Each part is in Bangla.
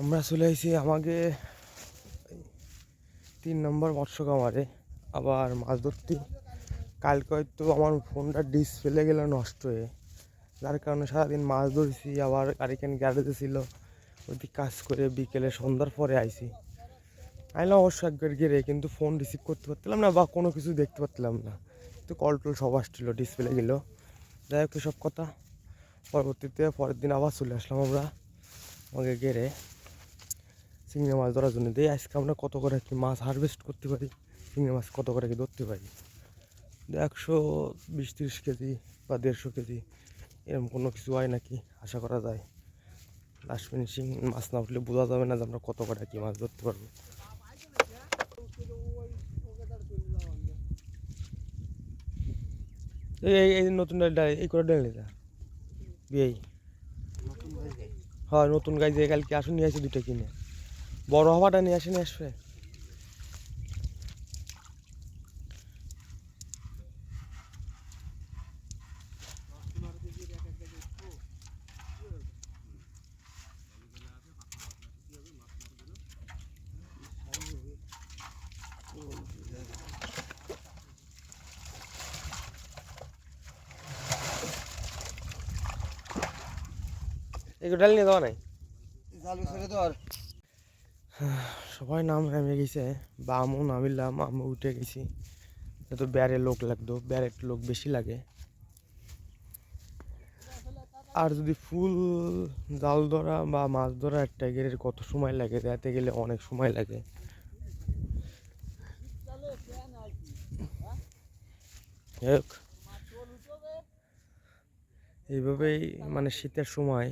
আমরা চলে আসি আমাকে 3 নম্বর মৎস্য খামারে আবার মাছ ধরতে। কালকে হয়তো আমার ফোনটা ডিসপ্লে গেল নষ্ট হয়ে, যার কারণে সারাদিন মাছ ধরেছি। আবার গাড়িখান গ্যারেজে ছিল, ওইদিকে কাজ করে বিকেলে সন্ধ্যার পরে আইছি। আইলাম অবশ্য একবার গেড়ে, কিন্তু ফোন রিসিভ করতে পারছিলাম না বা কোনো কিছু দেখতে পাচ্ছিলাম না। তো কল টল সব আসছিল, ডিসপ্লে গেল। যাই হোক সব কথা, পরবর্তীতে পরের দিন আবার চলে আসলাম আমরা আমাকে গেড়ে চিংড়ি মাছ ধরার জন্য। দিয়ে আজকে আমরা কত করে কি মাছ হারভেস্ট করতে পারি, চিংড়ি মাছ কত করে কি ধরতে পারি। 120-30 কেজি বা 150 কেজি এরকম কোনো কিছু হয় নাকি আশা করা যায়। লাস্ট ফিনিশিং মাছ না উঠলে বোঝা যাবে না যে আমরা কত করে কি মাছ ধরতে পারবো। এই নতুন এই করে ডাল নিয়ে বিয়ে হয় নতুন গাই যে কালকে আসুন নিয়ে আসে দুটো কিনে, বড় হওয়াটা নিয়ে আসবে। এগুলো ডাল নিয়ে দেওয়া নাই, সবাই নাম নেমে গেছে বা আমিও নামিলাম, আমি উঠে গেছি। তো ব্যারে লোক লাগতো, ব্যারে লোক বেশি লাগে। আর যদি ফুল জাল ধরা বা মাছ ধরা একটা গেরের কত সময় লাগে, যেতে গেলে অনেক সময় লাগে। এইভাবেই মানে শীতের সময়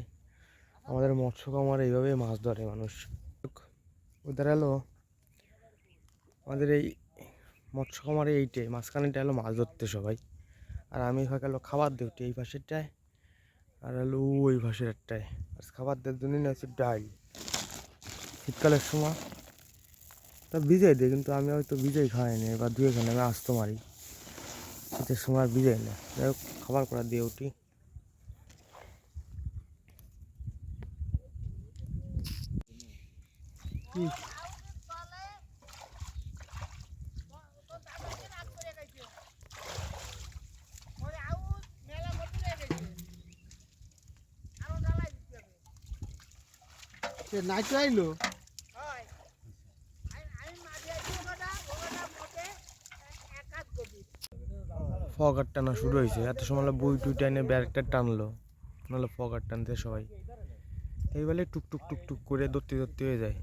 আমাদের মৎস্য খামারে এইভাবেই মাছ ধরে মানুষ। ওদের এলো আমাদের এই মৎস্য খামারে এইটাই মাঝখানেটা এলো মাছ ধরতে সবাই, আর আমি গেলো খাবার দিতে এই পাশেরটায়, আর এলো ওই পাশের একটায়। আর খাবার দেওয়ার জন্য না হচ্ছে ডাল। শীতকালের সময় তা ভিজাই দিই, কিন্তু আমি হয়তো ভিজাই খাইনি, এবার ধুয়ে খাই আমি আস্ত মারি। শীতের সময় আর ভিজাই না, যাই হোক খাবার করা দিয়ে উঠি। নাইট আইলো ফগার টানা শুরু হয়েছে, এত সময় বই টুই টাইনে ব্যারেকটা টানলো, নাহলে ফগার টানতে সবাই এইবেলে টুকটুক টুকটুক করে ধরতে ধরতে হয়ে যায়।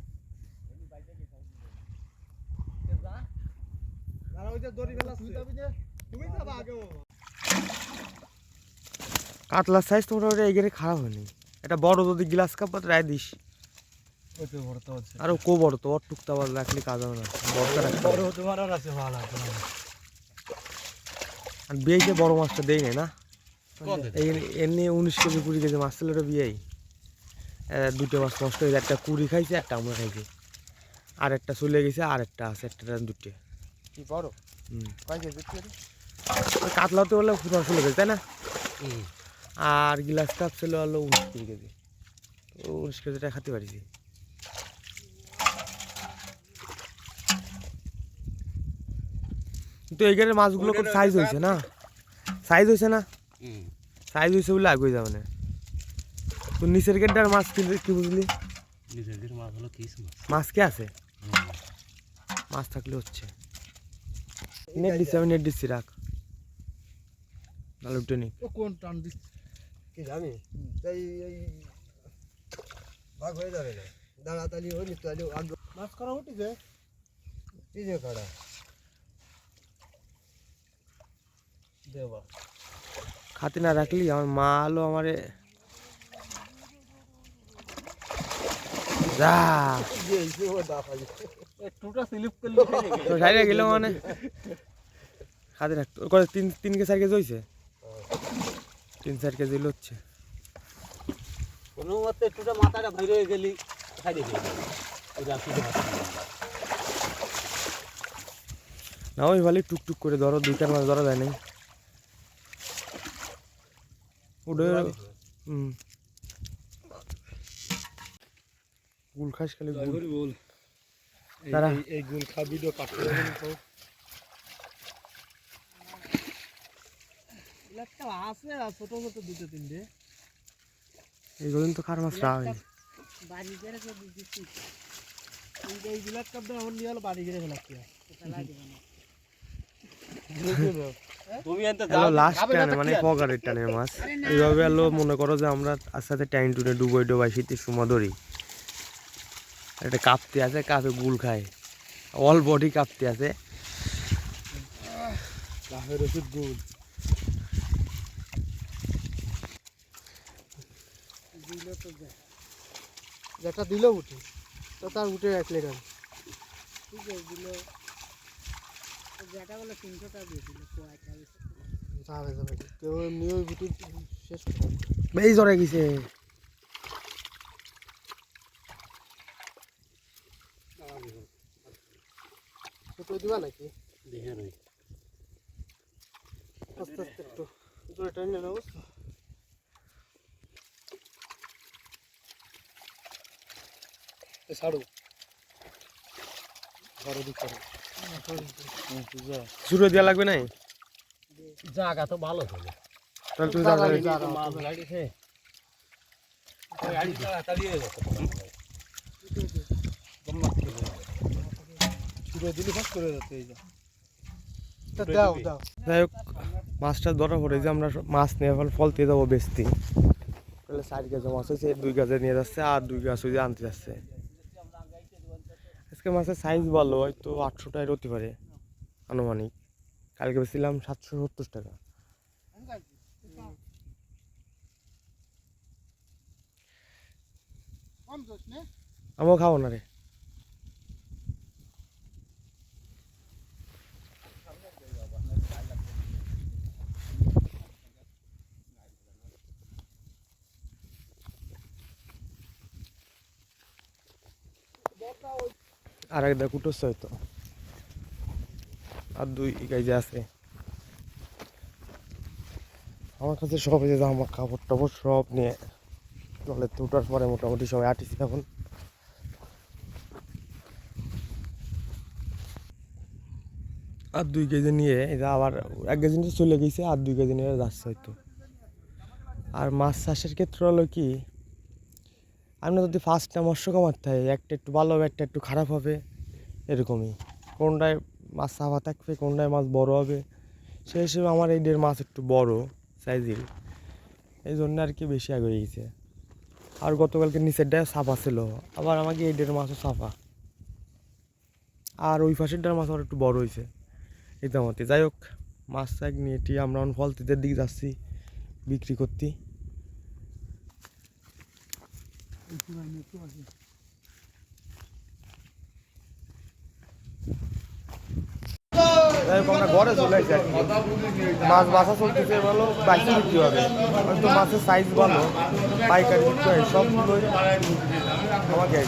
কাতলার সাইজ তো মোটামুটি এই গেলে খারাপ হয়নি। এটা বড় যদি গ্লাস কাপ রায় দিস, আরো কো বড় তো ওর টুকটা বড় রাখলে কাজ হবে না। আর বিয়েতে বড় মাছটা দেই না, এমনি 19 কেজি 20 কেজি মাছ ছিল ওটা বিয়েই। দুটো মাছ নষ্ট হয়েছে, একটা কুড়ি খাইছে, একটা আমরা খাইছি, আর একটা চলে গেছে, আর একটা আছে, একটা দুটো কি বড় কাতলাতে হলে 15-16 কেজি তাই না, আর গ্লাস কাপ ছিল হলো 19 কেজি। 19 কেজিটা খাতে পারিছি। কিন্তু এইখানে মাছগুলো খুব সাইজ হয়েছে না, সাইজ হয়েছে না, সাইজ হয়েছে বলে আগে যাবে না। তো নিচের গেটটার মাছ কি বুঝলি, মাছ কি আছে, মাছ থাকলে হচ্ছে। নেট দিচ্ছি আমি, নেট দিচ্ছি, রাখ নাহলে উঠে নি। কোন টান দিচ্ছে কি জানি, তাই এই ভাগ হয়ে যাবে না, দাঁড়াতালি হইনি তো মাছ করা উঠেছে তিজে কাড়া দেবা খাতে না রাখলি আমার মা আলো আমারে যা গেল মানে খাতে রাখতো করে 3-4 কেজি হয়েছে, 3-4 কেজি হচ্ছে। কোনো মতে একটুটা মাথাটা বের হয়ে গেলি খাই দেখি না ওই ভালো টুকটুক করে ধরো, 2-4 মাছ ধরা যায় নাই। উঠে গুল খাস খালি গুল বল তারা এই গুল খা ভিডিও কাটতে যাবেন তো একটা আছে আর ছোট ছোট দুটো তিনটে এইগুলো তো খার মাছ রাখ বাড়ি করে সব দিচ্ছি এই বিলাক কাপ দাও আমার নিয়ে হলো বাড়ি করে ফেলাচ্ছি এটা লাগে না তুমি এত হ্যালো লাস্ট টানে মানে পগারের টানের মাছ এইভাবে হলো মনে করো যে আমরা আস্তে আস্তে টাইম টুনে ডুবোই ডোবাই শীতের সময় ধরি একটা কাপতে আছে কাপে গুল খায় অল বডি কাপতে আছে কাফের ওষুধ গুল যেটা দিল উঠে তো তার উঠে রাখলে কেন ঠিক আছে দিল যেটা বলে 300 টাকা দিয়েছিল কেউ নিয়ে ওই বুটি শেষ করে বেশ জরে গেছে ছোট দিবা নাকি দেখে নই আস্তে আস্তে একটু জোরে টাইনে নাও ছাড়ো বড় দিক করো শুরু দেওয়া লাগবে না জায়গা তো ভালো হবে তাহলে তুই মাছ গাড়িছে গাড়ি তাড়াতাড়ি হয়ে যাচ্ছে ছুড়ে দিলে ফাঁস করে যাচ্ছে এই যে দাও দাও যাই হোক মাছটা ধরা পড়ে যে আমরা মাছ নিয়ে ফলতে যাবো বেচতে তাহলে 4 কেজি মাছ হয়েছে 2 কেজি নিয়ে যাচ্ছে আর 2 কেজি হয়ে আনতে যাচ্ছে আজকে মাছের সাইজ ভালো হয়তো 800 টাকার হতে পারে আনুমানিক কালকে বেছিলাম 770 টাকা আমিও খাবো না রে আর একটা কুটোস হয়তো আর 2 কেজি আছে আমার কাছে সব এই যে আমার কাপড় টাপড় সব নিয়ে জলে উঠার পরে মোটামুটি সবাই আটিছি এখন আর 2 কেজি নিয়ে এটা আবার 1 কেজি নিয়ে চলে গেছে আর 2 কেজি নিয়ে যাচ্ছে হয়তো আর মাছ চাষের ক্ষেত্রে হলো কি আমরা যদি ফার্স্টটা মৎস্য কামাতে হয় একটা একটু ভালো হবে একটা একটু খারাপ হবে এরকমই কোনটায় মাছ সাফা থাকবে কোনটায় মাছ বড় হবে সেই হিসেবে আমার এই 1.5 মাছ একটু বড় সাইজের এই জন্য আর কি বেশি আগে গেছে আর গতকালকে নিচেরটায় সাফা ছিল আবার আমাকে এই 1.5 মাছও সাফা আর ওই পাশেরটার মাছ আবার একটু বড় হয়েছে ইতামতে যাই হোক মাছ চাক নিয়ে আমরা ফলতিদের দিকে যাচ্ছি বিক্রি করতে যাই হোক আমরা ঘরে চলে আসছি আর কি মাছ বাছা চলতেছে ভালো বাইশে বিক্রি হবে হয়তো মাছের সাইজ ভালো পাইকারি বিক্রি হয় সবগুলোই আমাকে